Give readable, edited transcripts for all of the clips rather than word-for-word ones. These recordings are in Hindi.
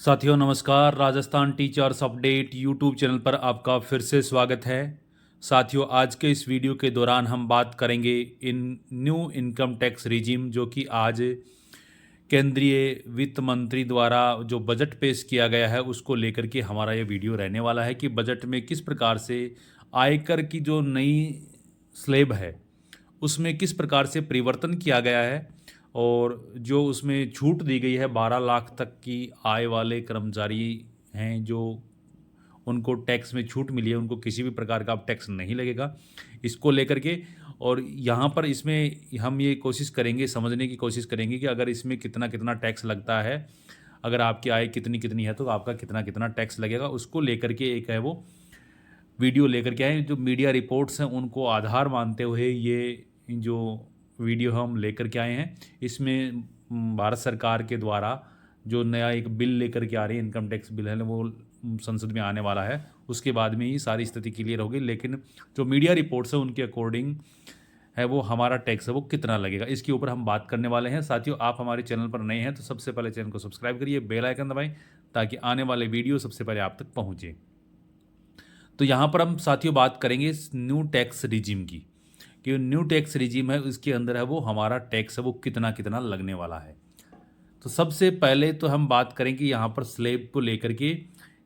साथियों नमस्कार। Rajasthan teachers update YouTube channel पर आपका फिर से स्वागत है। साथियों आज के इस वीडियो के दौरान हम बात करेंगे इन न्यू इनकम टैक्स रिजीम जो कि आज केंद्रीय वित्त मंत्री द्वारा जो बजट पेश किया गया है उसको लेकर के हमारा ये वीडियो रहने वाला है कि बजट में किस प्रकार से आयकर की जो नई स्लेब है उसमें किस प्रकार से परिवर्तन किया गया है और जो उसमें छूट दी गई है 12 लाख तक की आय वाले कर्मचारी हैं जो उनको टैक्स में छूट मिली है, उनको किसी भी प्रकार का अब टैक्स नहीं लगेगा इसको लेकर के। और यहाँ पर इसमें हम ये कोशिश करेंगे, समझने की कोशिश करेंगे कि अगर इसमें कितना कितना टैक्स लगता है, अगर आपकी आय कितनी कितनी है तो आपका कितना कितना टैक्स लगेगा, उसको लेकर के एक है वो वीडियो लेकर के आए। जो मीडिया रिपोर्ट्स हैं उनको आधार मानते हुए ये जो वीडियो हम लेकर के आए हैं। इसमें भारत सरकार के द्वारा जो नया एक बिल लेकर के आ रही है, इनकम टैक्स बिल है, वो संसद में आने वाला है। उसके बाद में ही सारी स्थिति क्लियर होगी, लेकिन जो मीडिया रिपोर्ट्स है उनके अकॉर्डिंग है वो हमारा टैक्स है वो कितना लगेगा, इसके ऊपर हम बात करने वाले हैं। साथियों आप हमारे चैनल पर नए हैं तो सबसे पहले चैनल को सब्सक्राइब करिए, बेल आइकन दबाएं ताकि आने वाले वीडियो सबसे पहले आप तक पहुँचे। तो यहाँ पर हम साथियों बात करेंगे इस न्यू टैक्स रिजीम की कि न्यू टैक्स रिजीम है उसके अंदर है वो हमारा टैक्स है वो कितना कितना लगने वाला है। तो सबसे पहले तो हम बात करेंगे यहाँ पर स्लेब को लेकर के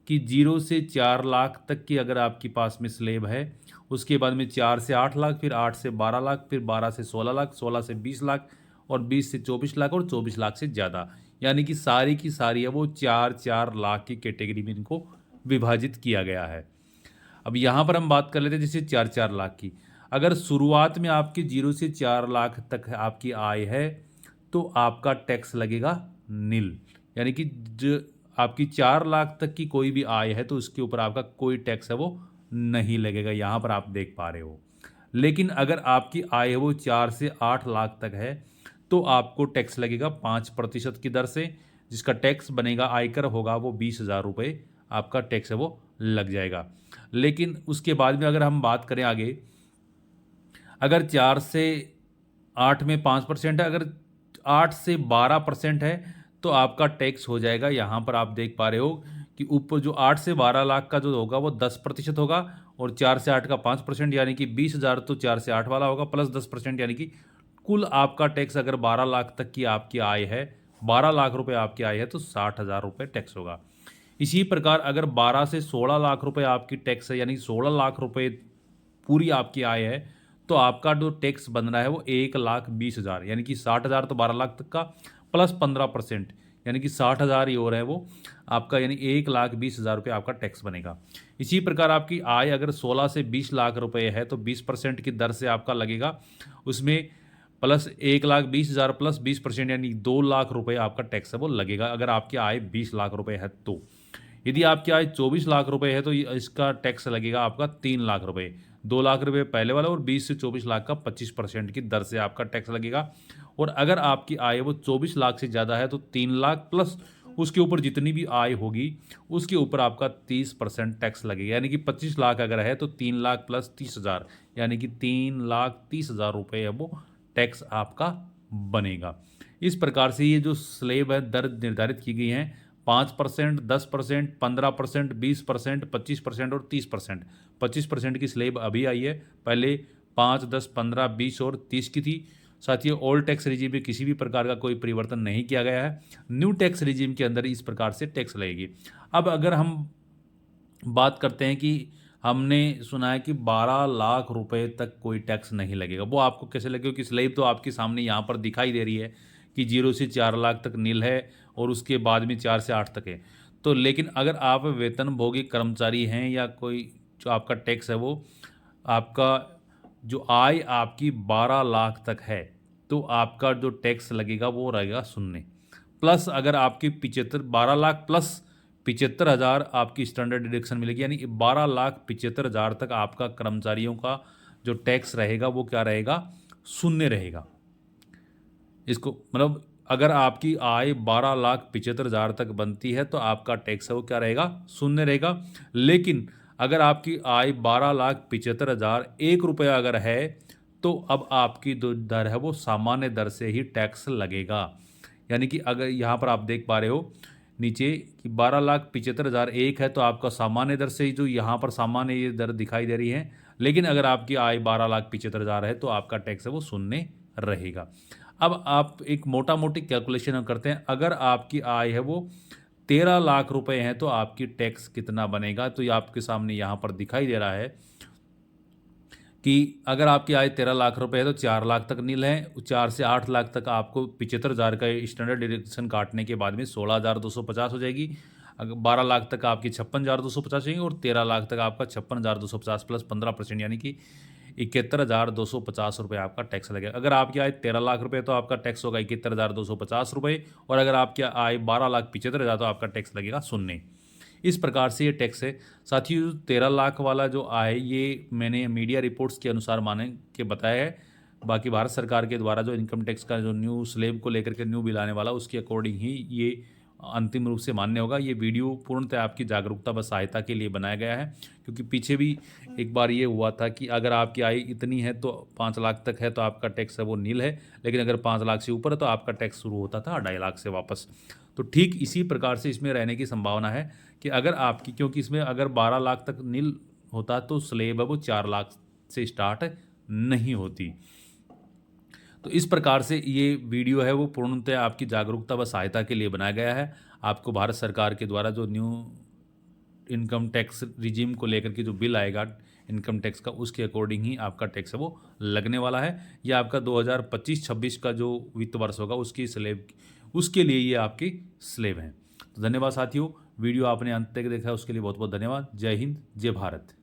कि 0 से 4 लाख तक की अगर आपके पास में स्लेब है, उसके बाद में 4 से 8 लाख, फिर 8 से 12 लाख, फिर 12 से 16 लाख, 16 से 20 लाख और 20 से 24 लाख और 24 लाख से ज़्यादा, यानी कि सारी की सारी है वो 4-4 लाख की कैटेगरी में इनको विभाजित किया गया है। अब यहाँ पर हम बात कर लेते हैं जैसे 4-4 लाख की। अगर शुरुआत में आपकी 0 से 4 लाख तक आपकी आय है तो आपका टैक्स लगेगा नील, यानी कि जो आपकी 4 लाख तक की कोई भी आय है तो उसके ऊपर आपका कोई टैक्स है वो नहीं लगेगा, यहाँ पर आप देख पा रहे हो। लेकिन अगर आपकी आय है वो 4 से 8 लाख तक है तो आपको टैक्स लगेगा 5% की दर से, जिसका टैक्स बनेगा आयकर होगा वो 20,000 रुपये आपका टैक्स है वो लग जाएगा। लेकिन उसके बाद में अगर हम बात करें आगे, अगर 4 से 8 में 5% है, अगर 8 से 12% है तो आपका टैक्स हो जाएगा, यहाँ पर आप देख पा रहे हो कि ऊपर जो 8 से 12 लाख का जो होगा वो 10% होगा और 4 से 8 का 5% यानी कि 20,000 तो 4 से 8 वाला होगा प्लस 10% यानी कि कुल आपका टैक्स अगर 12 लाख तक की आपकी आय है, 12 लाख रुपए आपकी आय है तो 60,000 रुपये टैक्स होगा। इसी प्रकार अगर 12 से 16 लाख रुपए आपकी टैक्स है, यानी 16 लाख रुपए पूरी आपकी आय है, तो आपका जो टैक्स बन रहा है वो 1,20,000, यानी कि 60,000 तो 12 लाख तक का प्लस 15% यानी कि 60,000 ही और है वो आपका, यानी 1,20,000 रुपये आपका टैक्स बनेगा। इसी प्रकार आपकी आय अगर 16 से 20 लाख रुपए है तो 20% की दर से आपका लगेगा, उसमें प्लस 1,20,000 प्लस 20% यानी 2 लाख रुपए आपका टैक्स है वो लगेगा अगर आपकी आय 20 लाख रुपए है तो। यदि आपकी आय 24 लाख रुपए है तो इसका टैक्स लगेगा आपका 3 लाख रुपए, 2 लाख रुपए पहले वाला और 20 से 24 लाख का 25% की दर से आपका टैक्स लगेगा। और अगर आपकी आय वो 24 लाख से ज़्यादा है तो 3 लाख प्लस उसके ऊपर जितनी भी आय होगी उसके ऊपर आपका 30% टैक्स लगेगा, यानी कि 25 लाख अगर है तो 3 लाख प्लस 30,000 यानी कि 3,30,000 रुपये है वो टैक्स आपका बनेगा। इस प्रकार से ये जो स्लेब है दर निर्धारित की गई हैं 5%, 10%, 15%, 20%, 25% और 30%। 25% की स्लेब अभी आई है, पहले 5, 10, 15, 20 और 30 की थी। साथियों ओल्ड टैक्स रिजीम में किसी भी प्रकार का कोई परिवर्तन नहीं किया गया है, न्यू टैक्स रिजीम के अंदर इस प्रकार से टैक्स लगेगी। अब अगर हम बात करते हैं कि हमने सुना है कि 12 लाख रुपए तक कोई टैक्स नहीं लगेगा, वो आपको कैसे लगेगा कि स्लेब तो आपके सामने यहाँ पर दिखाई दे रही है कि 0 से 4 लाख तक नील है और उसके बाद में 4 से 8 तक है। तो लेकिन अगर आप वेतनभोगी कर्मचारी हैं या कोई जो आपका टैक्स है वो आपका जो आय आपकी 12 लाख तक है तो आपका जो टैक्स लगेगा वो रहेगा शून्य। प्लस अगर आपकी 12 लाख प्लस 75,000 आपकी स्टैंडर्ड डिडक्शन मिलेगी, यानी 12,75,000 तक आपका कर्मचारियों का जो टैक्स रहेगा वो क्या रहेगा, शून्य रहेगा। इसको मतलब अगर आपकी आय 12,75,000 तक बनती है तो आपका टैक्स है वो क्या रहेगा, शून्य रहेगा। लेकिन अगर आपकी आय 12,75,000 एक रुपया अगर है तो अब आपकी जो दर है वो सामान्य दर से ही टैक्स लगेगा। यानी कि अगर यहाँ पर आप देख पा रहे हो नीचे कि 12,75,000 एक है तो आपका सामान्य दर से जो यहाँ पर सामान्य ये दर दिखाई दे रही है, लेकिन अगर आपकी आय 12,75,000 है तो आपका टैक्स है वो शून्य रहेगा। अब आप एक मोटा मोटी कैलकुलेशन हम करते हैं, अगर आपकी आय है वो 13 लाख रुपए है तो आपकी टैक्स कितना बनेगा। तो ये आपके सामने यहाँ पर दिखाई दे रहा है कि अगर आपकी आय 13 लाख रुपए है तो 4 लाख तक नील है, 4 से 8 लाख तक आपको 75,000 का स्टैंडर्ड डिडक्शन काटने के बाद में 16,250 हो जाएगी। अगर 12 लाख तक आपकी 56,250 होगी और 13 लाख तक आपका 56,250 प्लस 15% यानी कि 71,250 रुपये आपका टैक्स लगेगा। अगर आपकी आय 13 लाख रुपए तो आपका टैक्स होगा 71,250 रुपये, और अगर आपकी आय 12,75,000 तो आपका टैक्स लगेगा शून्य। इस प्रकार से ये टैक्स है। साथियों 13 लाख वाला जो आय ये मैंने मीडिया रिपोर्ट्स के अनुसार माने के बताया है, बाकी भारत सरकार के द्वारा जो इनकम टैक्स का जो न्यू स्लैब को लेकर के न्यू बिल आने वाला उसके अकॉर्डिंग ही ये अंतिम रूप से मान्य होगा। ये वीडियो पूर्णतः आपकी जागरूकता व सहायता के लिए बनाया गया है, क्योंकि पीछे भी एक बार ये हुआ था कि अगर आपकी आय इतनी है तो 5 लाख तक है तो आपका टैक्स है वो नील है, लेकिन अगर 5 लाख से ऊपर है तो आपका टैक्स शुरू होता था 2.5 लाख से वापस। तो ठीक इसी प्रकार से इसमें रहने की संभावना है कि अगर आपकी, क्योंकि इसमें अगर 12 लाख तक नील होता तो स्लेब है वो 4 लाख से स्टार्ट नहीं होती। तो इस प्रकार से ये वीडियो है वो पूर्णतः आपकी जागरूकता व सहायता के लिए बनाया गया है। आपको भारत सरकार के द्वारा जो न्यू इनकम टैक्स रिजीम को लेकर के जो बिल आएगा इनकम टैक्स का, उसके अकॉर्डिंग ही आपका टैक्स है वो लगने वाला है। यह आपका 2025-26 का जो वित्त वर्ष होगा उसकी स्लेब, उसके लिए ये आपकी स्लेब है। तो धन्यवाद साथियों, वीडियो आपने अंत तक देखा उसके लिए बहुत बहुत धन्यवाद। जय हिंद, जय भारत।